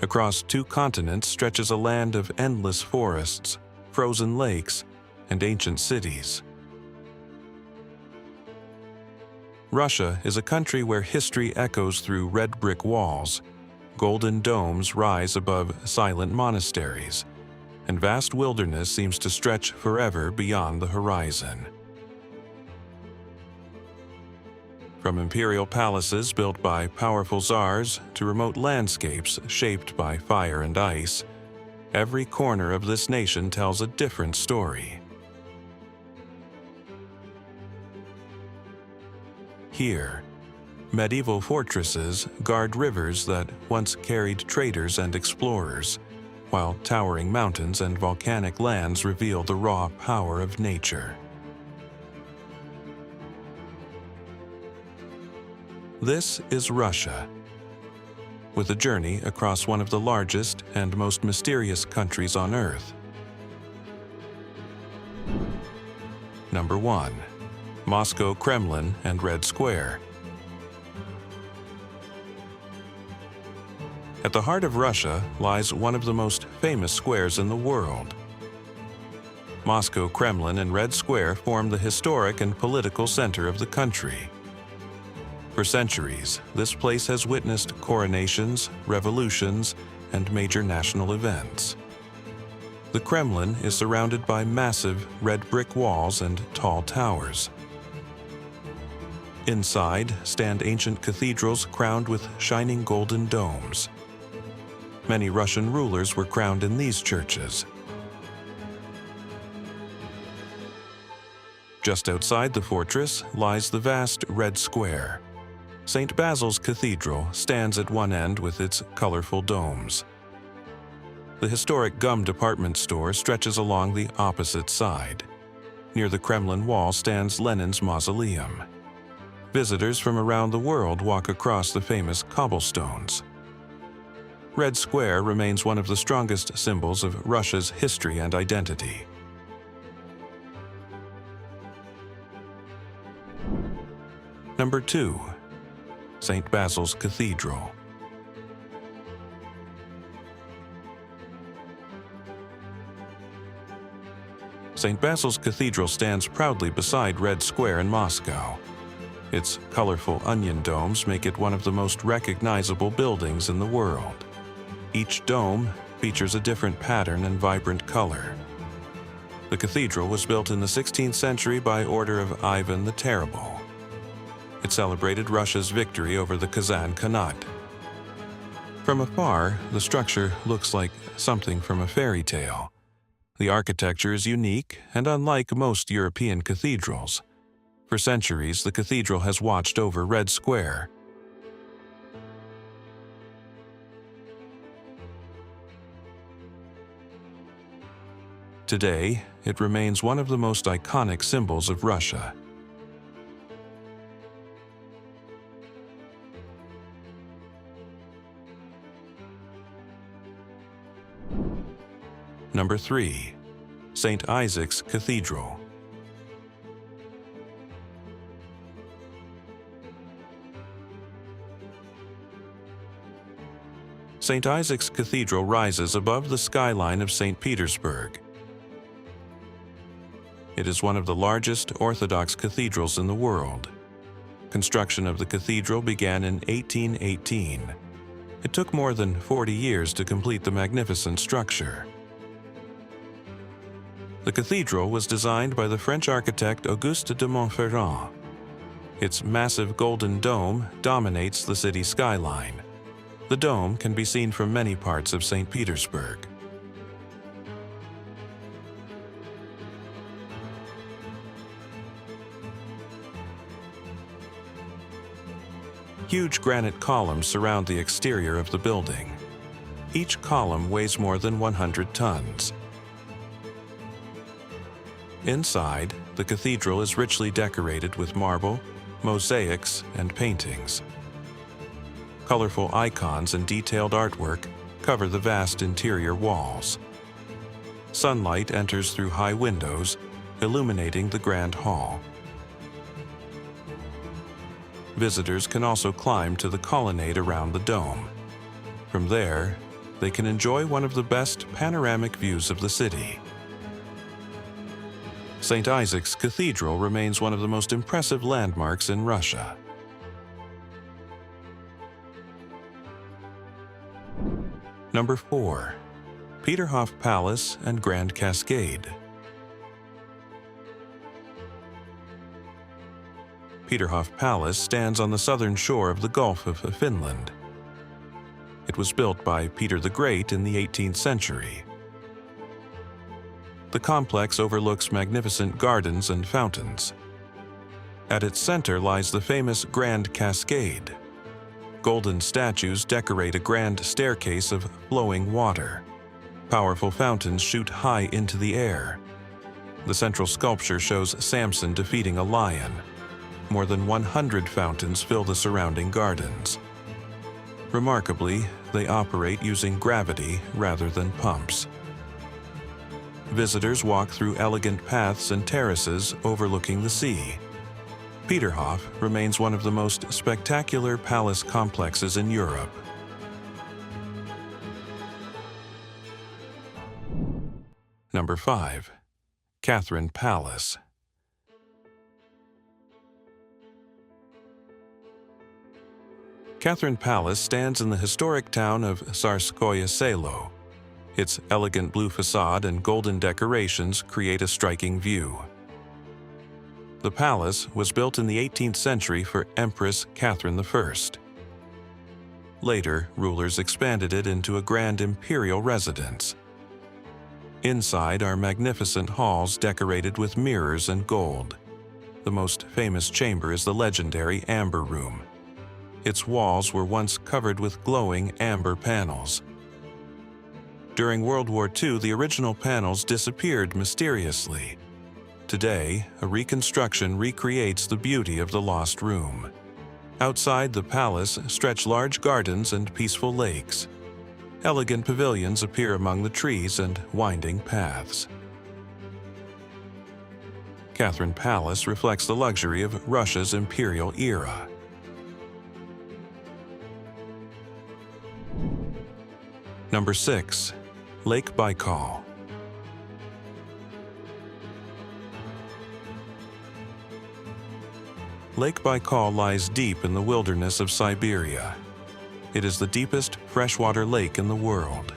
Across 2 continents stretches a land of endless forests, frozen lakes, and ancient cities. Russia is a country where history echoes through red brick walls, golden domes rise above silent monasteries, and vast wilderness seems to stretch forever beyond the horizon. From imperial palaces built by powerful czars to remote landscapes shaped by fire and ice, every corner of this nation tells a different story. Here, medieval fortresses guard rivers that once carried traders and explorers, while towering mountains and volcanic lands reveal the raw power of nature. This is Russia, with a journey across one of the largest and most mysterious countries on Earth. Number 1. Moscow Kremlin and Red Square. At the heart of Russia lies one of the most famous squares in the world. Moscow Kremlin and Red Square form the historic and political center of the country. For centuries, this place has witnessed coronations, revolutions, and major national events. The Kremlin is surrounded by massive red brick walls and tall towers. Inside stand ancient cathedrals crowned with shining golden domes. Many Russian rulers were crowned in these churches. Just outside the fortress lies the vast Red Square. St. Basil's Cathedral stands at one end with its colorful domes. The historic gum department store stretches along the opposite side. Near the Kremlin wall stands Lenin's mausoleum. Visitors from around the world walk across the famous cobblestones. Red Square remains one of the strongest symbols of Russia's history and identity. Number 2. St. Basil's Cathedral. St. Basil's Cathedral stands proudly beside Red Square in Moscow. Its colorful onion domes make it one of the most recognizable buildings in the world. Each dome features a different pattern and vibrant color. The cathedral was built in the 16th century by order of Ivan the Terrible. It celebrated Russia's victory over the Kazan Khanate. From afar, the structure looks like something from a fairy tale. The architecture is unique and unlike most European cathedrals. For centuries, the cathedral has watched over Red Square. Today, it remains one of the most iconic symbols of Russia. Number 3. St. Isaac's Cathedral. St. Isaac's Cathedral rises above the skyline of St. Petersburg. It is one of the largest Orthodox cathedrals in the world. Construction of the cathedral began in 1818. It took more than 40 years to complete the magnificent structure. The cathedral was designed by the French architect Auguste de Montferrand. Its massive golden dome dominates the city skyline. The dome can be seen from many parts of St. Petersburg. Huge granite columns surround the exterior of the building. Each column weighs more than 100 tons. Inside, the cathedral is richly decorated with marble, mosaics, and paintings. Colorful icons and detailed artwork cover the vast interior walls. Sunlight enters through high windows, illuminating the grand hall. Visitors can also climb to the colonnade around the dome. From there, they can enjoy one of the best panoramic views of the city. St. Isaac's Cathedral remains one of the most impressive landmarks in Russia. Number 4. Peterhof Palace and Grand Cascade. Peterhof Palace stands on the southern shore of the Gulf of Finland. It was built by Peter the Great in the 18th century. The complex overlooks magnificent gardens and fountains. At its center lies the famous Grand Cascade. Golden statues decorate a grand staircase of flowing water. Powerful fountains shoot high into the air. The central sculpture shows Samson defeating a lion. More than 100 fountains fill the surrounding gardens. Remarkably, they operate using gravity rather than pumps. Visitors walk through elegant paths and terraces overlooking the sea. Peterhof remains one of the most spectacular palace complexes in Europe. Number 5. Catherine Palace. Catherine Palace stands in the historic town of Tsarskoye Selo. Its elegant blue facade and golden decorations create a striking view. The palace was built in the 18th century for Empress Catherine I. Later, rulers expanded it into a grand imperial residence. Inside are magnificent halls decorated with mirrors and gold. The most famous chamber is the legendary Amber Room. Its walls were once covered with glowing amber panels. During World War II, the original panels disappeared mysteriously. Today, a reconstruction recreates the beauty of the lost room. Outside the palace stretch large gardens and peaceful lakes. Elegant pavilions appear among the trees and winding paths. Catherine Palace reflects the luxury of Russia's imperial era. Number 6. Lake Baikal. Lake Baikal lies deep in the wilderness of Siberia. It is the deepest freshwater lake in the world.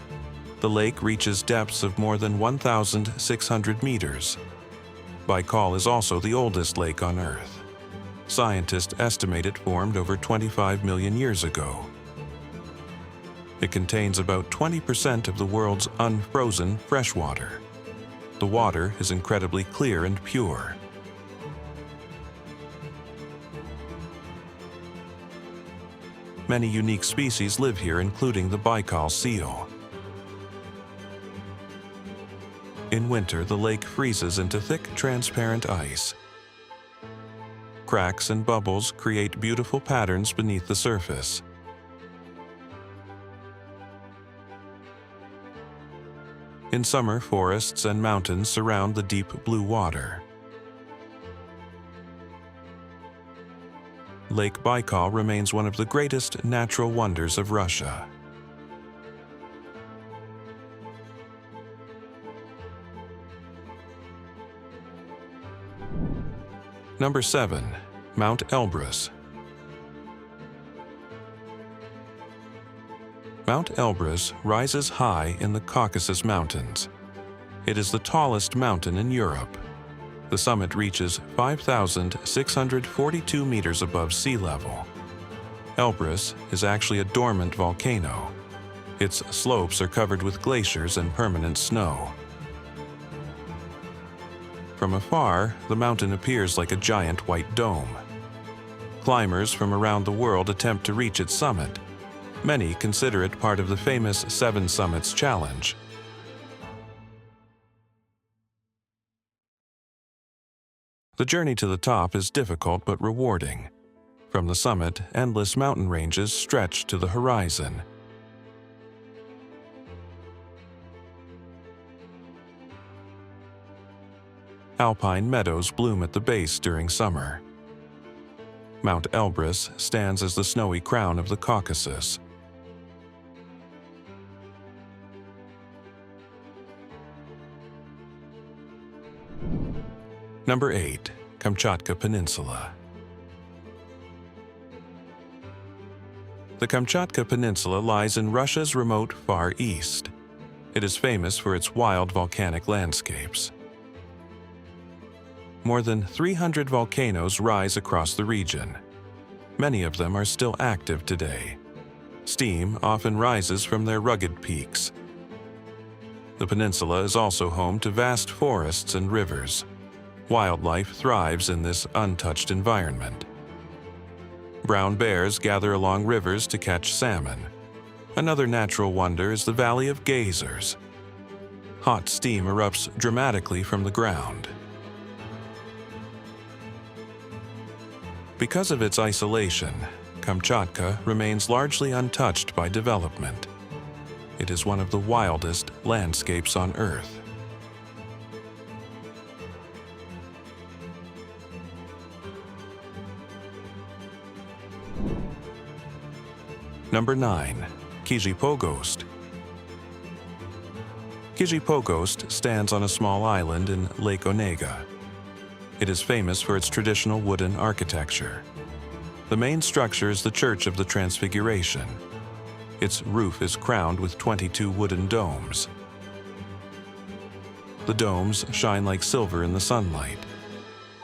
The lake reaches depths of more than 1,600 meters. Baikal is also the oldest lake on Earth. Scientists estimate it formed over 25 million years ago. It contains about 20% of the world's unfrozen freshwater. The water is incredibly clear and pure. Many unique species live here, including the Baikal seal. In winter, the lake freezes into thick, transparent ice. Cracks and bubbles create beautiful patterns beneath the surface. In summer, forests and mountains surround the deep blue water. Lake Baikal remains one of the greatest natural wonders of Russia. Number 7. Mount Elbrus. Mount Elbrus rises high in the Caucasus Mountains. It is the tallest mountain in Europe. The summit reaches 5,642 meters above sea level. Elbrus is actually a dormant volcano. Its slopes are covered with glaciers and permanent snow. From afar, the mountain appears like a giant white dome. Climbers from around the world attempt to reach its summit. Many consider it part of the famous 7 Summits Challenge. The journey to the top is difficult but rewarding. From the summit, endless mountain ranges stretch to the horizon. Alpine meadows bloom at the base during summer. Mount Elbrus stands as the snowy crown of the Caucasus. Number 8. Kamchatka Peninsula. The Kamchatka Peninsula lies in Russia's remote Far East. It is famous for its wild volcanic landscapes. More than 300 volcanoes rise across the region. Many of them are still active today. Steam often rises from their rugged peaks. The peninsula is also home to vast forests and rivers. Wildlife thrives in this untouched environment. Brown bears gather along rivers to catch salmon. Another natural wonder is the Valley of Geysers. Hot steam erupts dramatically from the ground. Because of its isolation, Kamchatka remains largely untouched by development. It is one of the wildest landscapes on Earth. Number 9. Kijipogost. Kijipogost stands on a small island in Lake Onega. It is famous for its traditional wooden architecture. The main structure is the Church of the Transfiguration. Its roof is crowned with 22 wooden domes. The domes shine like silver in the sunlight.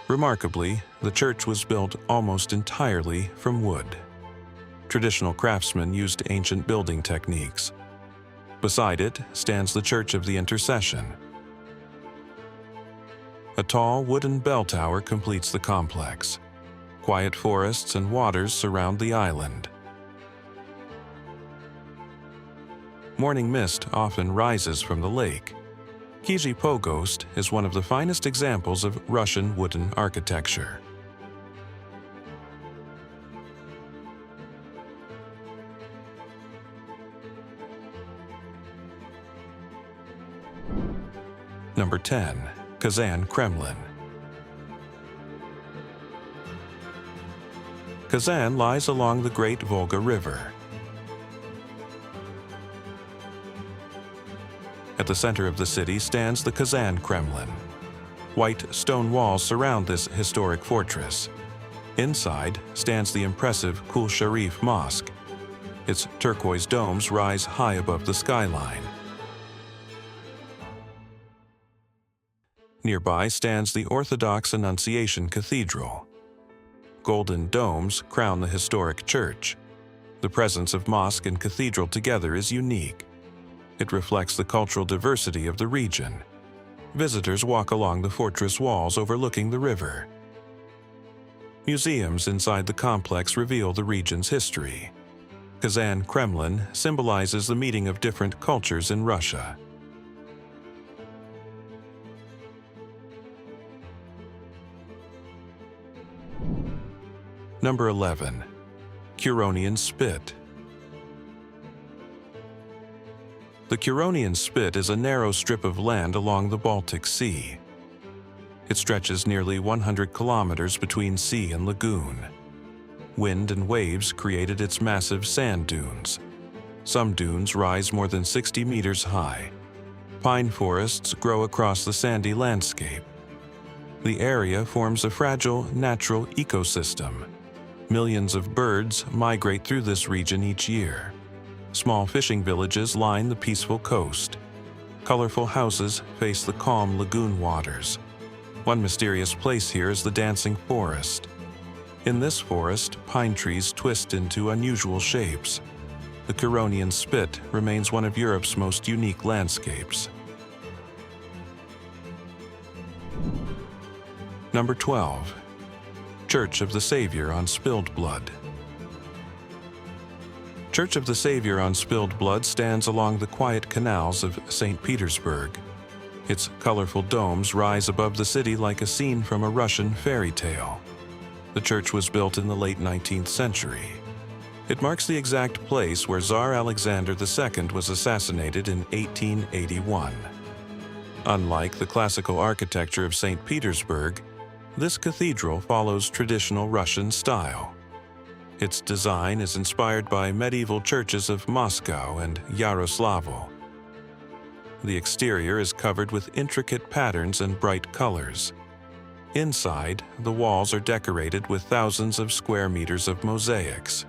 Remarkably, the church was built almost entirely from wood. Traditional craftsmen used ancient building techniques. Beside it stands the Church of the Intercession. A tall wooden bell tower completes the complex. Quiet forests and waters surround the island. Morning mist often rises from the lake. Kijipogost is one of the finest examples of Russian wooden architecture. Number 10. Kazan Kremlin. Kazan lies along the Great Volga River. At the center of the city stands the Kazan Kremlin. White stone walls surround this historic fortress. Inside stands the impressive Kul Sharif Mosque. Its turquoise domes rise high above the skyline. Nearby stands the Orthodox Annunciation Cathedral. Golden domes crown the historic church. The presence of mosque and cathedral together is unique. It reflects the cultural diversity of the region. Visitors walk along the fortress walls overlooking the river. Museums inside the complex reveal the region's history. Kazan Kremlin symbolizes the meeting of different cultures in Russia. Number 11. Curonian Spit. The Curonian Spit is a narrow strip of land along the Baltic Sea. It stretches nearly 100 kilometers between sea and lagoon. Wind and waves created its massive sand dunes. Some dunes rise more than 60 meters high. Pine forests grow across the sandy landscape. The area forms a fragile natural ecosystem. Millions of birds migrate through this region each year. Small fishing villages line the peaceful coast. Colorful houses face the calm lagoon waters. One mysterious place here is the Dancing Forest. In this forest, pine trees twist into unusual shapes. The Curonian Spit remains one of Europe's most unique landscapes. Number 12. Church of the Savior on Spilled Blood. Church of the Savior on Spilled Blood stands along the quiet canals of St. Petersburg. Its colorful domes rise above the city like a scene from a Russian fairy tale. The church was built in the late 19th century. It marks the exact place where Tsar Alexander II was assassinated in 1881. Unlike the classical architecture of St. Petersburg, this cathedral follows traditional Russian style. Its design is inspired by medieval churches of Moscow and Yaroslavl. The exterior is covered with intricate patterns and bright colors. Inside, the walls are decorated with thousands of square meters of mosaics.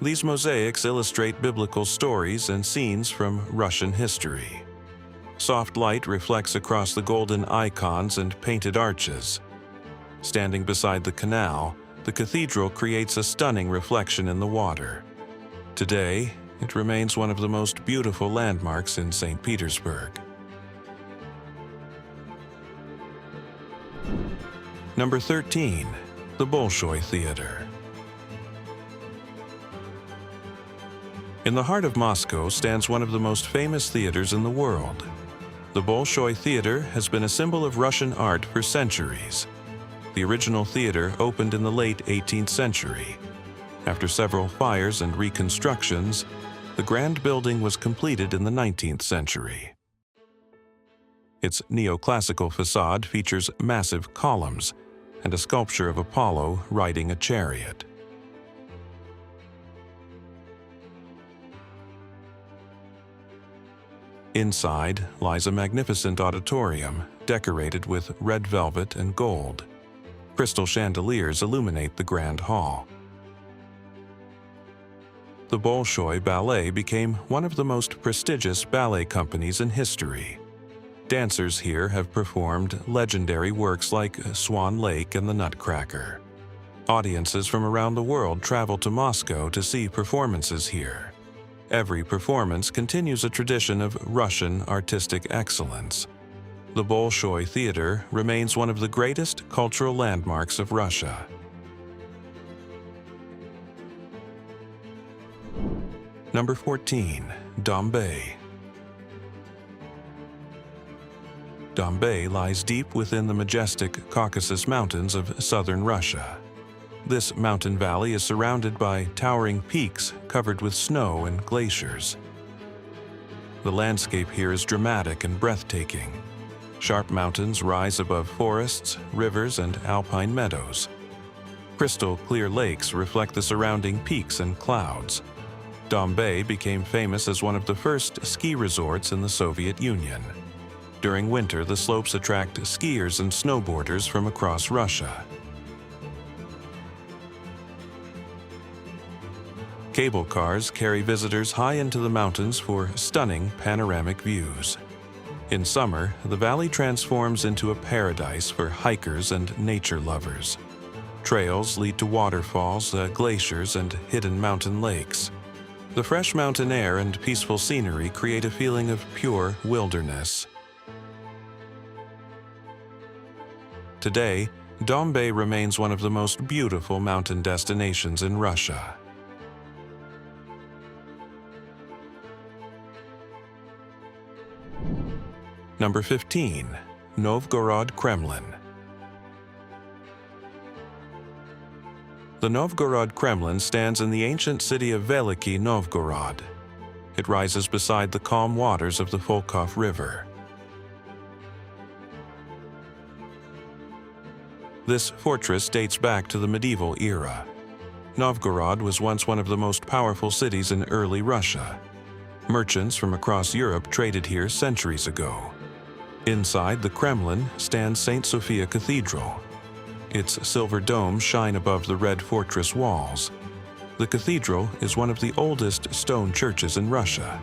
These mosaics illustrate biblical stories and scenes from Russian history. Soft light reflects across the golden icons and painted arches. Standing beside the canal, the cathedral creates a stunning reflection in the water. Today, it remains one of the most beautiful landmarks in St. Petersburg. Number 13. The Bolshoi Theater. In the heart of Moscow stands one of the most famous theaters in the world. The Bolshoi Theater has been a symbol of Russian art for centuries. The original theater opened in the late 18th century. After several fires and reconstructions, the grand building was completed in the 19th century. Its neoclassical facade features massive columns and a sculpture of Apollo riding a chariot. Inside lies a magnificent auditorium decorated with red velvet and gold. Crystal chandeliers illuminate the grand hall. The Bolshoi Ballet became one of the most prestigious ballet companies in history. Dancers here have performed legendary works like Swan Lake and the Nutcracker. Audiences from around the world travel to Moscow to see performances here. Every performance continues a tradition of Russian artistic excellence. The Bolshoi Theater remains one of the greatest cultural landmarks of Russia. Number 14. Dombey. Dombey lies deep within the majestic Caucasus Mountains of southern Russia. This mountain valley is surrounded by towering peaks covered with snow and glaciers. The landscape here is dramatic and breathtaking. Sharp mountains rise above forests, rivers, and alpine meadows. Crystal clear lakes reflect the surrounding peaks and clouds. Dombey became famous as one of the first ski resorts in the Soviet Union. During winter, the slopes attract skiers and snowboarders from across Russia. Cable cars carry visitors high into the mountains for stunning panoramic views. In summer, the valley transforms into a paradise for hikers and nature lovers. Trails lead to waterfalls, glaciers, and hidden mountain lakes. The fresh mountain air and peaceful scenery create a feeling of pure wilderness. Today, Dombey remains one of the most beautiful mountain destinations in Russia. Number 15. Novgorod Kremlin. The Novgorod Kremlin stands in the ancient city of Veliki Novgorod. It rises beside the calm waters of the Volkhov River. This fortress dates back to the medieval era. Novgorod was once one of the most powerful cities in early Russia. Merchants from across Europe traded here centuries ago. Inside the Kremlin stands St. Sophia Cathedral. Its silver domes shine above the red fortress walls. The cathedral is one of the oldest stone churches in Russia.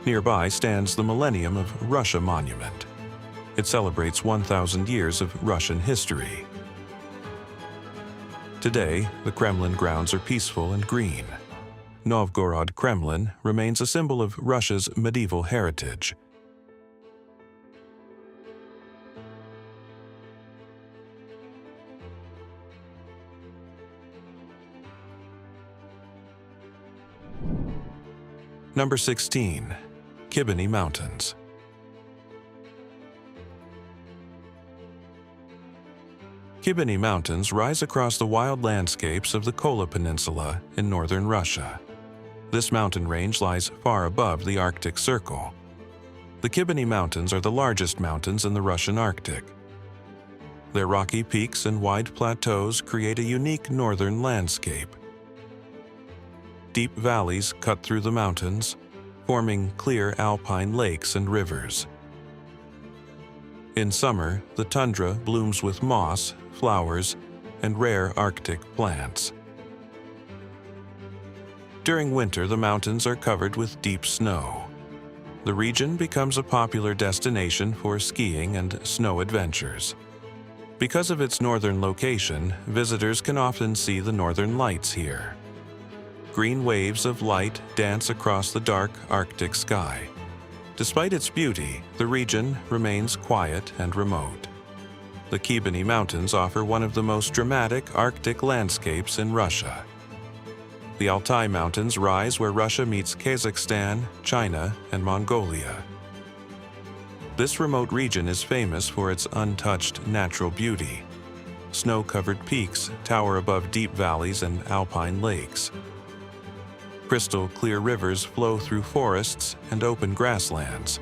Nearby stands the Millennium of Russia Monument. It celebrates 1,000 years of Russian history. Today, the Kremlin grounds are peaceful and green. Novgorod Kremlin remains a symbol of Russia's medieval heritage. Number 16. Kibani Mountains. Kibani Mountains rise across the wild landscapes of the Kola Peninsula in northern Russia. This mountain range lies far above the Arctic Circle. The Kibani Mountains are the largest mountains in the Russian Arctic. Their rocky peaks and wide plateaus create a unique northern landscape. Deep valleys cut through the mountains, forming clear alpine lakes and rivers. In summer, the tundra blooms with moss, flowers, and rare Arctic plants. During winter, the mountains are covered with deep snow. The region becomes a popular destination for skiing and snow adventures. Because of its northern location, visitors can often see the northern lights here. Green waves of light dance across the dark Arctic sky. Despite its beauty, the region remains quiet and remote. The Kibani Mountains offer one of the most dramatic Arctic landscapes in Russia. The Altai Mountains rise where Russia meets Kazakhstan, China, and Mongolia. This remote region is famous for its untouched natural beauty. Snow-covered peaks tower above deep valleys and alpine lakes. Crystal-clear rivers flow through forests and open grasslands.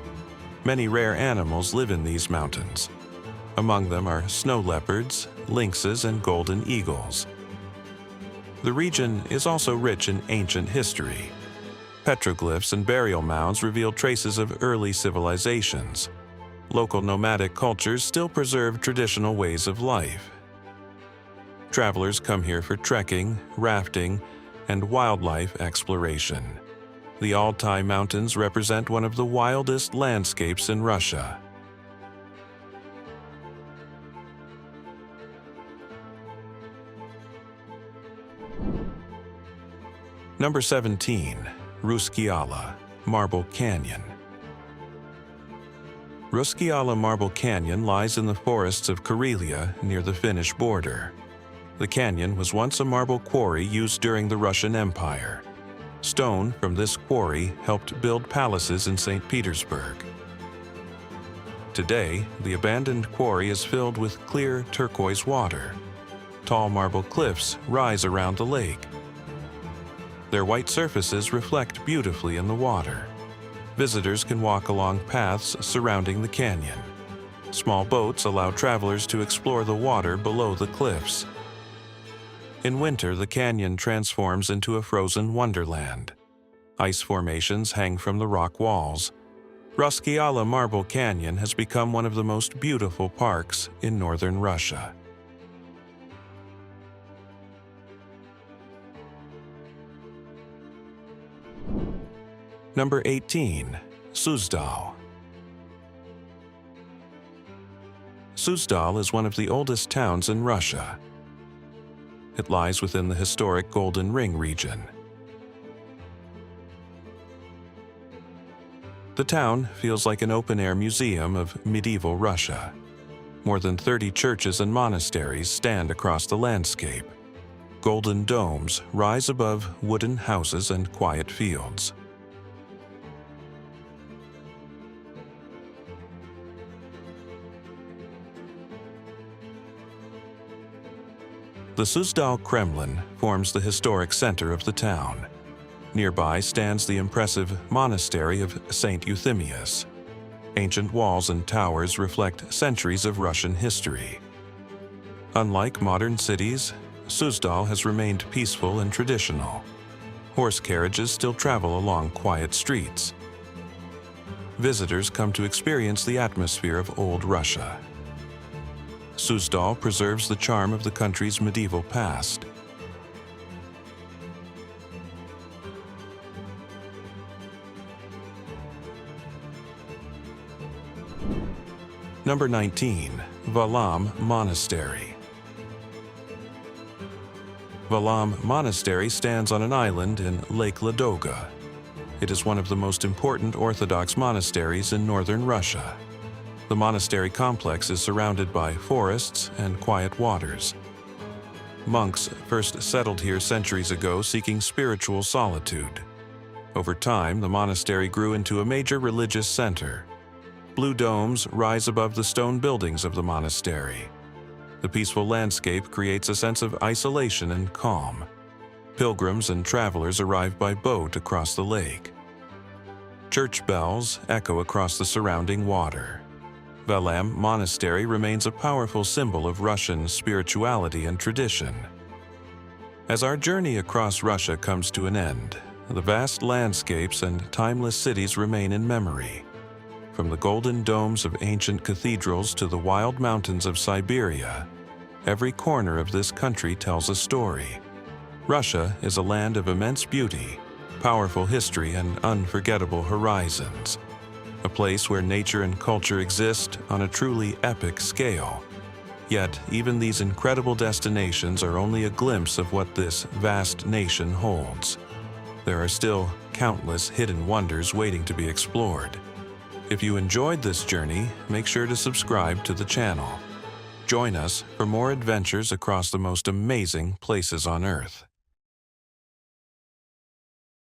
Many rare animals live in these mountains. Among them are snow leopards, lynxes, and golden eagles. The region is also rich in ancient history. Petroglyphs and burial mounds reveal traces of early civilizations. Local nomadic cultures still preserve traditional ways of life. Travelers come here for trekking, rafting, and wildlife exploration. The Altai Mountains represent one of the wildest landscapes in Russia. Number 17. Ruskayala, Marble Canyon. Ruskayala Marble Canyon lies in the forests of Karelia near the Finnish border. The canyon was once a marble quarry used during the Russian Empire. Stone from this quarry helped build palaces in St. Petersburg. Today, the abandoned quarry is filled with clear turquoise water. Tall marble cliffs rise around the lake. Their white surfaces reflect beautifully in the water. Visitors can walk along paths surrounding the canyon. Small boats allow travelers to explore the water below the cliffs. In winter, the canyon transforms into a frozen wonderland. Ice formations hang from the rock walls. Ruskayala Marble Canyon has become one of the most beautiful parks in northern Russia. Number 18. Suzdal. Suzdal is one of the oldest towns in Russia. It lies within the historic Golden Ring region. The town feels like an open-air museum of medieval Russia. More than 30 churches and monasteries stand across the landscape. Golden domes rise above wooden houses and quiet fields. The Suzdal Kremlin forms the historic center of the town. Nearby stands the impressive monastery of St. Euthemius. Ancient walls and towers reflect centuries of Russian history. Unlike modern cities, Suzdal has remained peaceful and traditional. Horse carriages still travel along quiet streets. Visitors come to experience the atmosphere of old Russia. Suzdal preserves the charm of the country's medieval past. Number 19. Valam Monastery. Valam Monastery stands on an island in Lake Ladoga. It is one of the most important Orthodox monasteries in northern Russia. The monastery complex is surrounded by forests and quiet waters. Monks first settled here centuries ago seeking spiritual solitude. Over time, the monastery grew into a major religious center. Blue domes rise above the stone buildings of the monastery. The peaceful landscape creates a sense of isolation and calm. Pilgrims and travelers arrive by boat across the lake. Church bells echo across the surrounding water. Valam Monastery remains a powerful symbol of Russian spirituality and tradition. As our journey across Russia comes to an end, the vast landscapes and timeless cities remain in memory. From the golden domes of ancient cathedrals to the wild mountains of Siberia, every corner of this country tells a story. Russia is a land of immense beauty, powerful history, and unforgettable horizons. A place where nature and culture exist on a truly epic scale. Yet, even these incredible destinations are only a glimpse of what this vast nation holds. There are still countless hidden wonders waiting to be explored. If you enjoyed this journey, make sure to subscribe to the channel. Join us for more adventures across the most amazing places on Earth.